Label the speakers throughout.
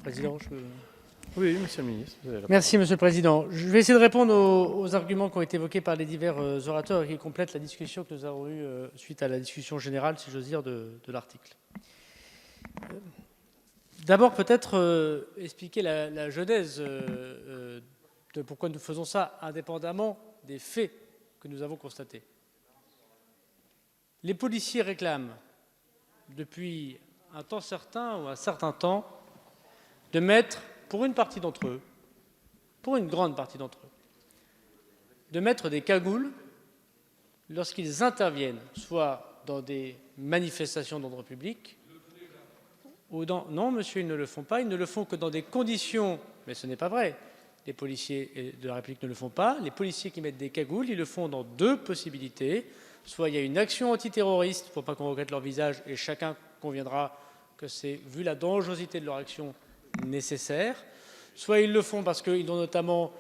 Speaker 1: Président,
Speaker 2: Oui, Monsieur le ministre, vous avez la
Speaker 1: Merci, Monsieur le Président. Je vais essayer de répondre aux arguments qui ont été évoqués par les divers orateurs et qui complètent la discussion que nous avons eue suite à la discussion générale, si j'ose dire, de l'article. D'abord, peut-être expliquer la genèse de pourquoi nous faisons ça, indépendamment des faits que nous avons constatés. Les policiers réclament, depuis un temps certain ou un certain temps, de mettre, pour une partie d'entre eux, pour une grande partie d'entre eux, de mettre des cagoules lorsqu'ils interviennent, soit dans des manifestations d'ordre public, ou dans... Non, monsieur, ils ne le font pas. Ils ne le font que dans des conditions... Mais ce n'est pas vrai. Les policiers de la République ne le font pas. Les policiers qui mettent des cagoules, ils le font dans deux possibilités. Soit il y a une action antiterroriste, il ne faut pas qu'on regrette leur visage, et chacun conviendra que c'est, vu la dangerosité de leur action, nécessaire. Soit ils le font parce qu'ils ont notamment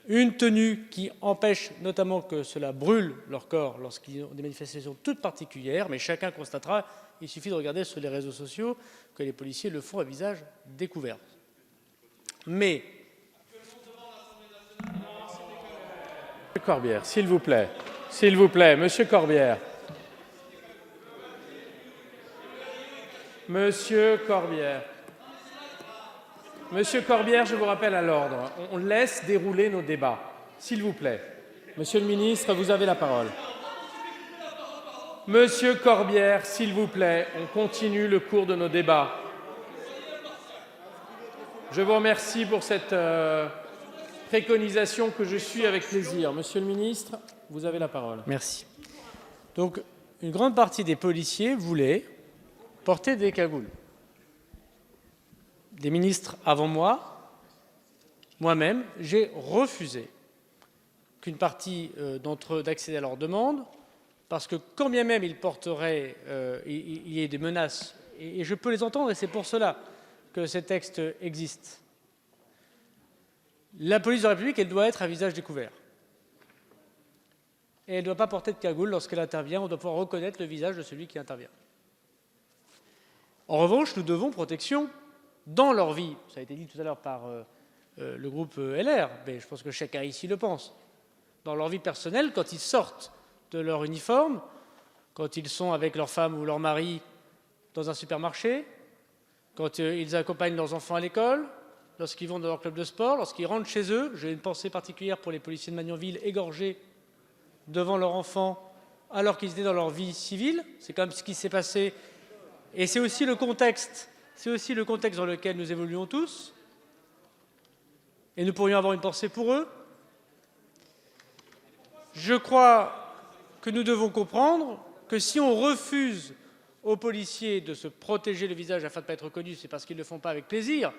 Speaker 1: une tenue qui empêche notamment que cela brûle leur corps lorsqu'ils ont des manifestations toutes particulières, mais chacun constatera, il suffit de regarder sur les réseaux sociaux, que les policiers le font à visage découvert. Mais...
Speaker 2: Monsieur Corbière, s'il vous plaît. S'il vous plaît, Monsieur Corbière. Monsieur Corbière. Monsieur Corbière, je vous rappelle à l'ordre. On laisse dérouler nos débats. S'il vous plaît. Monsieur le ministre, vous avez la parole. Monsieur Corbière, s'il vous plaît, on continue le cours de nos débats. Je vous remercie pour cette préconisation que je suis avec plaisir. Monsieur le ministre, vous avez la parole.
Speaker 1: Merci. Donc, une grande partie des policiers voulaient porter des cagoules. Des ministres avant moi, moi-même, j'ai refusé qu'une partie d'entre eux d'accéder à leur demande, parce que quand bien même ils porteraient, il y ait des menaces, et je peux les entendre, et c'est pour cela que ces textes existent. La police de la République, elle doit être à visage découvert. Et elle ne doit pas porter de cagoule lorsqu'elle intervient, on doit pouvoir reconnaître le visage de celui qui intervient. En revanche, nous devons protection dans leur vie. Ça a été dit tout à l'heure par le groupe LR, mais je pense que chacun ici le pense. Dans leur vie personnelle, quand ils sortent de leur uniforme, quand ils sont avec leur femme ou leur mari dans un supermarché, quand ils accompagnent leurs enfants à l'école, lorsqu'ils vont dans leur club de sport, lorsqu'ils rentrent chez eux. J'ai une pensée particulière pour les policiers de Magnanville égorgés devant leurs enfants alors qu'ils étaient dans leur vie civile. C'est quand même ce qui s'est passé. Et c'est aussi le contexte dans lequel nous évoluons tous. Et nous pourrions avoir une pensée pour eux. Je crois que nous devons comprendre que si on refuse aux policiers de se protéger le visage afin de ne pas être reconnus, c'est parce qu'ils ne le font pas avec plaisir.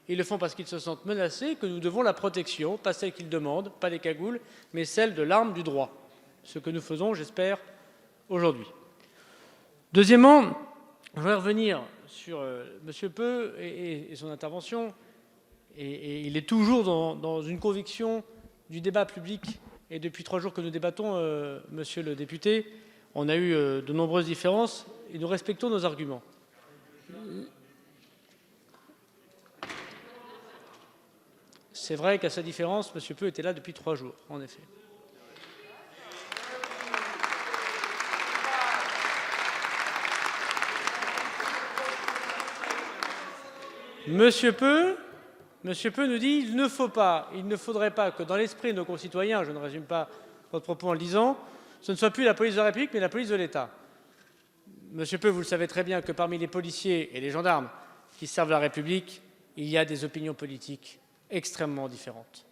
Speaker 1: Ils le font parce qu'ils se sentent menacés, que nous devons la protection, pas celle qu'ils demandent, pas les cagoules, mais celle de l'arme du droit. Ce que nous faisons, j'espère, aujourd'hui. Deuxièmement, je voudrais revenir sur M. Peu et son intervention. Et il est toujours dans une conviction du débat public. Et depuis 3 jours que nous débattons, monsieur le député, on a eu de nombreuses différences et nous respectons nos arguments. C'est vrai qu'à sa différence, M. Peu était là depuis 3 jours, en effet. Monsieur Peu nous dit il ne faudrait pas que dans l'esprit de nos concitoyens, je ne résume pas votre propos en le disant, ce ne soit plus la police de la République, mais la police de l'État. Monsieur Peu, vous le savez très bien que parmi les policiers et les gendarmes qui servent la République, il y a des opinions politiques extrêmement différentes.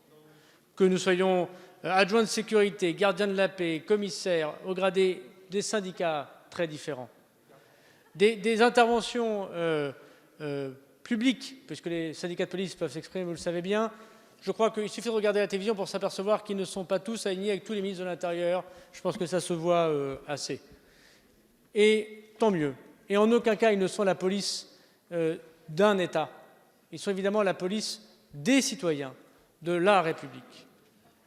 Speaker 1: Que nous soyons adjoints de sécurité, gardiens de la paix, commissaires, au gradé des syndicats très différents. Des interventions publics, puisque les syndicats de police peuvent s'exprimer, vous le savez bien. Je crois qu'il suffit de regarder la télévision pour s'apercevoir qu'ils ne sont pas tous alignés avec tous les ministres de l'Intérieur. Je pense que ça se voit assez. Et tant mieux. Et en aucun cas, ils ne sont la police d'un État. Ils sont évidemment la police des citoyens, de la République.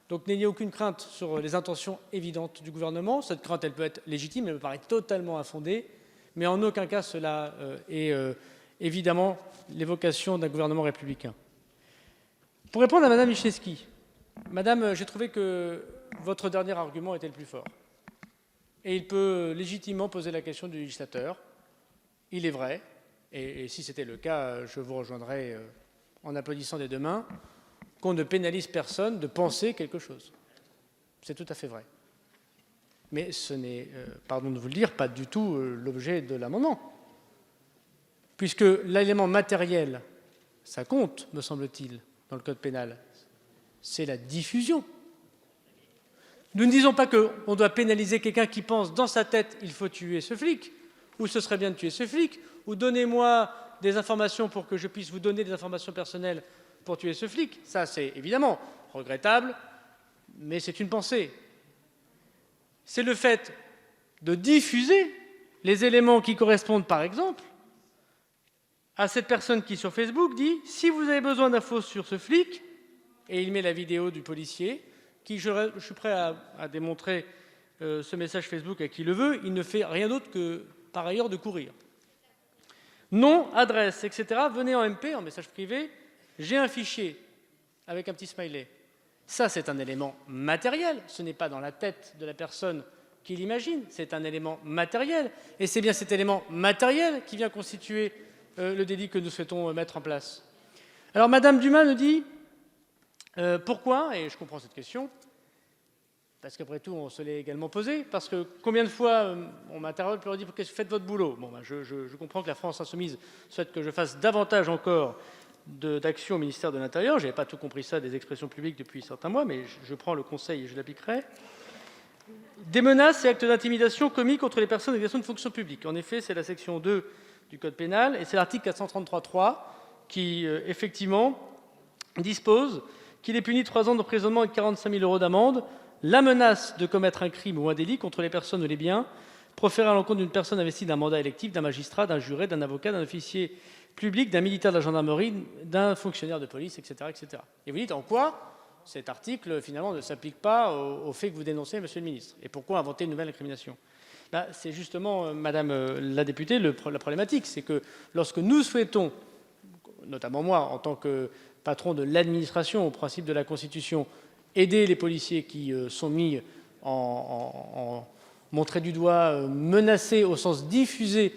Speaker 1: Donc n'ayez aucune crainte sur les intentions évidentes du gouvernement. Cette crainte, elle peut être légitime, elle me paraît totalement infondée, mais en aucun cas cela est évidemment l'évocation d'un gouvernement républicain. Pour répondre à Madame Michneski, Madame, j'ai trouvé que votre dernier argument était le plus fort. Et il peut légitimement poser la question du législateur. Il est vrai, et si c'était le cas, je vous rejoindrais en applaudissant des deux mains, qu'on ne pénalise personne de penser quelque chose. C'est tout à fait vrai. Mais ce n'est, pardon de vous le dire, pas du tout l'objet de l'amendement. Puisque l'élément matériel, ça compte, me semble-t-il, dans le code pénal, c'est la diffusion. Nous ne disons pas qu'on doit pénaliser quelqu'un qui pense dans sa tête « il faut tuer ce flic » ou « ce serait bien de tuer ce flic » ou « donnez-moi des informations pour que je puisse vous donner des informations personnelles pour tuer ce flic ». Ça, c'est évidemment regrettable, mais c'est une pensée. C'est le fait de diffuser les éléments qui correspondent, par exemple, à cette personne qui, sur Facebook, dit « si vous avez besoin d'infos sur ce flic », et il met la vidéo du policier, qui, je suis prêt à démontrer ce message Facebook à qui le veut, il ne fait rien d'autre que, par ailleurs, de courir. Nom, adresse, etc. Venez en MP, en message privé, j'ai un fichier avec un petit smiley. Ça, c'est un élément matériel. Ce n'est pas dans la tête de la personne qui l'imagine, c'est un élément matériel. Et c'est bien cet élément matériel qui vient constituer le délit que nous souhaitons mettre en place. Alors, Madame Dumas nous dit pourquoi, et je comprends cette question, parce qu'après tout, on se l'est également posé, parce que combien de fois on m'interroge, puis on dit « faites votre boulot ». Bon, ben, je comprends que la France insoumise souhaite que je fasse davantage encore d'action au ministère de l'Intérieur. Je n'avais pas tout compris ça des expressions publiques depuis certains mois, mais je prends le conseil et je l'appliquerai. Des menaces et actes d'intimidation commis contre les personnes exerçant une fonction publique. En effet, c'est la section 2 du Code pénal, et c'est l'article 433.3 qui, effectivement, dispose qu'il est puni de 3 ans d'emprisonnement et de 45 000 € d'amende la menace de commettre un crime ou un délit contre les personnes ou les biens proférés à l'encontre d'une personne investie d'un mandat électif, d'un magistrat, d'un juré, d'un avocat, d'un officier public, d'un militaire de la gendarmerie, d'un fonctionnaire de police, etc., etc. Et vous dites en quoi cet article, finalement, ne s'applique pas au fait que vous dénoncez, Monsieur le ministre. Et pourquoi inventer une nouvelle incrimination? C'est justement, Madame la députée, la problématique. C'est que lorsque nous souhaitons, notamment moi, en tant que patron de l'administration au principe de la Constitution, aider les policiers qui sont mis en montrés du doigt, menacés au sens diffuser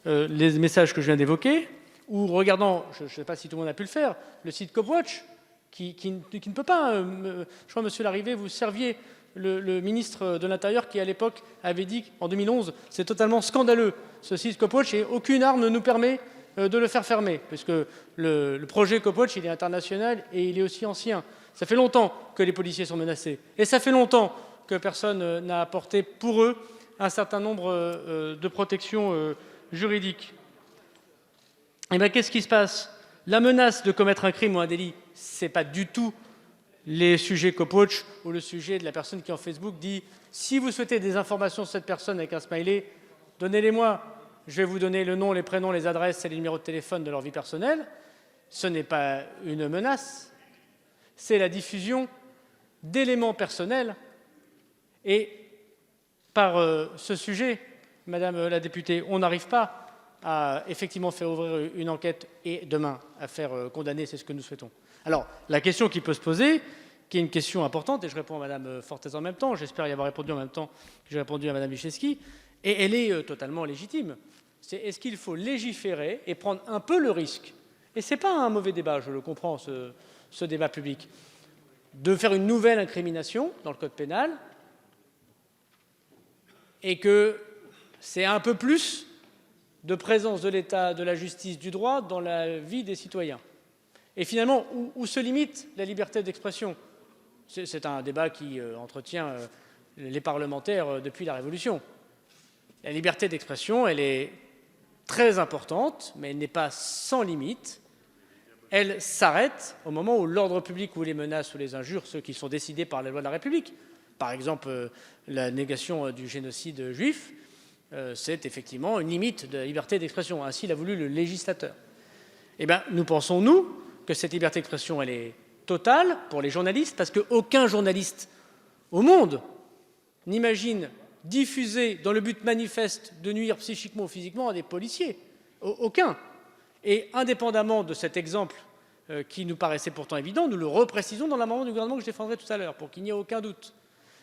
Speaker 1: les messages que je viens d'évoquer, ou regardant, je ne sais pas si tout le monde a pu le faire, le site Copwatch, qui ne peut pas, je crois, Monsieur Larrivé, vous serviez le ministre de l'Intérieur qui, à l'époque, avait dit, en 2011, c'est totalement scandaleux, ce site Copwatch, et aucune arme ne nous permet de le faire fermer, puisque le projet Copwatch, il est international et il est aussi ancien. Ça fait longtemps que les policiers sont menacés, et ça fait longtemps que personne n'a apporté pour eux un certain nombre de protections juridiques. Et bien, qu'est-ce qui se passe? La menace de commettre un crime ou un délit, ce n'est pas du tout les sujets Copwatch ou le sujet de la personne qui, en Facebook, dit « si vous souhaitez des informations sur cette personne avec un smiley, donnez-les-moi. Je vais vous donner le nom, les prénoms, les adresses et les numéros de téléphone de leur vie personnelle. » Ce n'est pas une menace, c'est la diffusion d'éléments personnels. Et par ce sujet, Madame la députée, on n'arrive pas à effectivement faire ouvrir une enquête et demain à faire condamner, c'est ce que nous souhaitons. Alors, la question qui peut se poser, qui est une question importante, et je réponds à Mme Fortez en même temps, j'espère y avoir répondu en même temps que j'ai répondu à Mme Michneski, et elle est totalement légitime. C'est est-ce qu'il faut légiférer et prendre un peu le risque, et ce n'est pas un mauvais débat, je le comprends, ce débat public, de faire une nouvelle incrimination dans le code pénal, et que c'est un peu plus de présence de l'État, de la justice, du droit dans la vie des citoyens. Et finalement, où se limite la liberté d'expression? C'est un débat qui entretient les parlementaires depuis la Révolution. La liberté d'expression, elle est très importante, mais elle n'est pas sans limite. Elle s'arrête au moment où l'ordre public ou les menaces ou les injures, ceux qui sont décidés par la loi de la République, par exemple la négation du génocide juif, c'est effectivement une limite de la liberté d'expression. Ainsi l'a voulu le législateur. Eh bien, nous pensons, nous, que cette liberté d'expression, elle est totale pour les journalistes, parce qu'aucun journaliste au monde n'imagine diffuser dans le but manifeste de nuire psychiquement ou physiquement à des policiers. Aucun. Et indépendamment de cet exemple qui nous paraissait pourtant évident, nous le reprécisons dans l'amendement du gouvernement que je défendrai tout à l'heure, pour qu'il n'y ait aucun doute.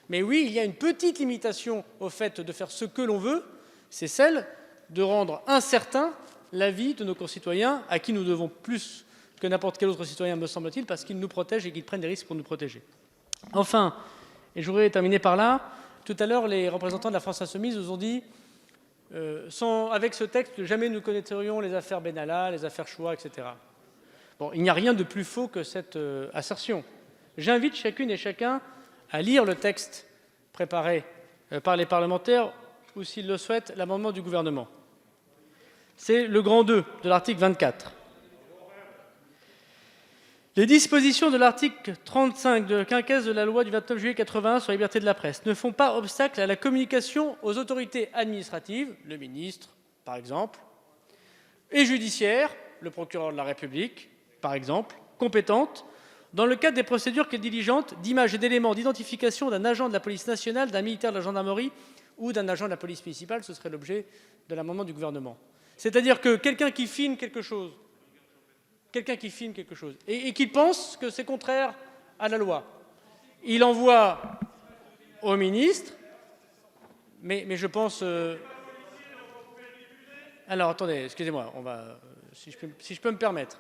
Speaker 1: Mais oui, il y a une petite limitation au fait de faire ce que l'on veut, c'est celle de rendre incertain la vie de nos concitoyens, à qui nous devons plus que n'importe quel autre citoyen, me semble-t-il, parce qu'ils nous protègent et qu'ils prennent des risques pour nous protéger. Enfin, et je voudrais terminer par là, tout à l'heure, les représentants de la France insoumise nous ont dit avec ce texte, jamais nous connaîtrions les affaires Benalla, les affaires Shoah, etc. Bon, il n'y a rien de plus faux que cette assertion. J'invite chacune et chacun à lire le texte préparé par les parlementaires ou, s'ils le souhaitent, l'amendement du gouvernement. C'est le grand 2 de l'article 24. Les dispositions de l'article 35 de quinquesse de la loi du 29 juillet 1981 sur la liberté de la presse ne font pas obstacle à la communication aux autorités administratives, le ministre par exemple, et judiciaires, le procureur de la République par exemple, compétentes, dans le cadre des procédures qu'elle diligente d'images et d'éléments d'identification d'un agent de la police nationale, d'un militaire de la gendarmerie ou d'un agent de la police municipale. Ce serait l'objet de l'amendement du gouvernement. C'est-à-dire que quelqu'un qui filme quelque chose, et qu'il pense que c'est contraire à la loi, il envoie au ministre, mais je pense... Alors, attendez, excusez-moi, si je peux me permettre.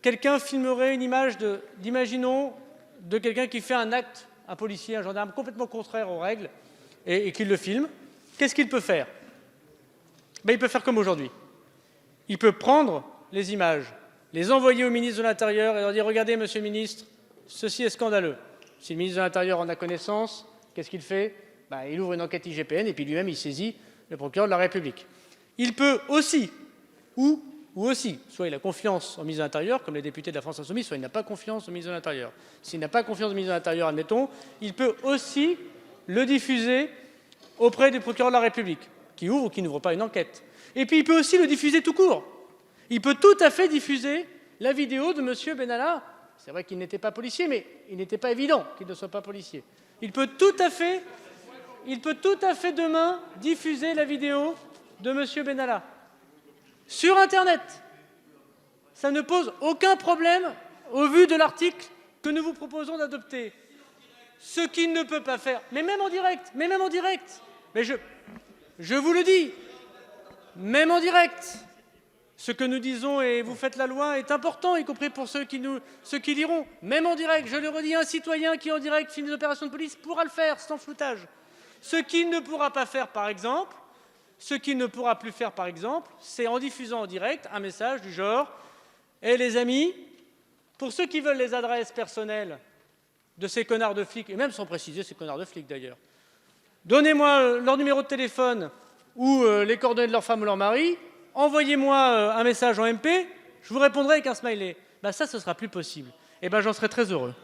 Speaker 1: Quelqu'un filmerait une image d'imaginons, de quelqu'un qui fait un acte, un policier, un gendarme, complètement contraire aux règles, et qu'il le filme. Qu'est-ce qu'il peut faire? Il peut faire comme aujourd'hui. Il peut prendre les images, les envoyer au ministre de l'Intérieur et leur dire « Regardez, monsieur le ministre, ceci est scandaleux ». Si le ministre de l'Intérieur en a connaissance, qu'est-ce qu'il fait? Il ouvre une enquête IGPN et puis lui-même, il saisit le procureur de la République. Il peut aussi, ou aussi, soit il a confiance au ministre de l'Intérieur, comme les députés de la France insoumise, soit il n'a pas confiance au ministre de l'Intérieur. S'il n'a pas confiance au ministre de l'Intérieur, admettons, il peut aussi le diffuser auprès du procureur de la République, qui ouvre ou qui n'ouvre pas une enquête. Et puis il peut aussi le diffuser tout court. Il peut tout à fait diffuser la vidéo de M. Benalla. C'est vrai qu'il n'était pas policier, mais il n'était pas évident qu'il ne soit pas policier. Il peut tout à fait demain diffuser la vidéo de M. Benalla sur Internet. Ça ne pose aucun problème au vu de l'article que nous vous proposons d'adopter. Ce qu'il ne peut pas faire, mais même en direct, mais je vous le dis, même en direct, ce que nous disons et vous faites la loi est important, y compris pour ceux qui liront. Même en direct, je le redis, un citoyen qui en direct filme des opérations de police pourra le faire sans floutage. Ce qu'il ne pourra pas faire, par exemple, c'est en diffusant en direct un message du genre « Eh les amis, pour ceux qui veulent les adresses personnelles de ces connards de flics, et même sans préciser ces connards de flics d'ailleurs, donnez-moi leur numéro de téléphone ou les coordonnées de leur femme ou leur mari, envoyez-moi un message en MP, je vous répondrai avec un smiley. » Ça, ce sera plus possible. Et j'en serai très heureux.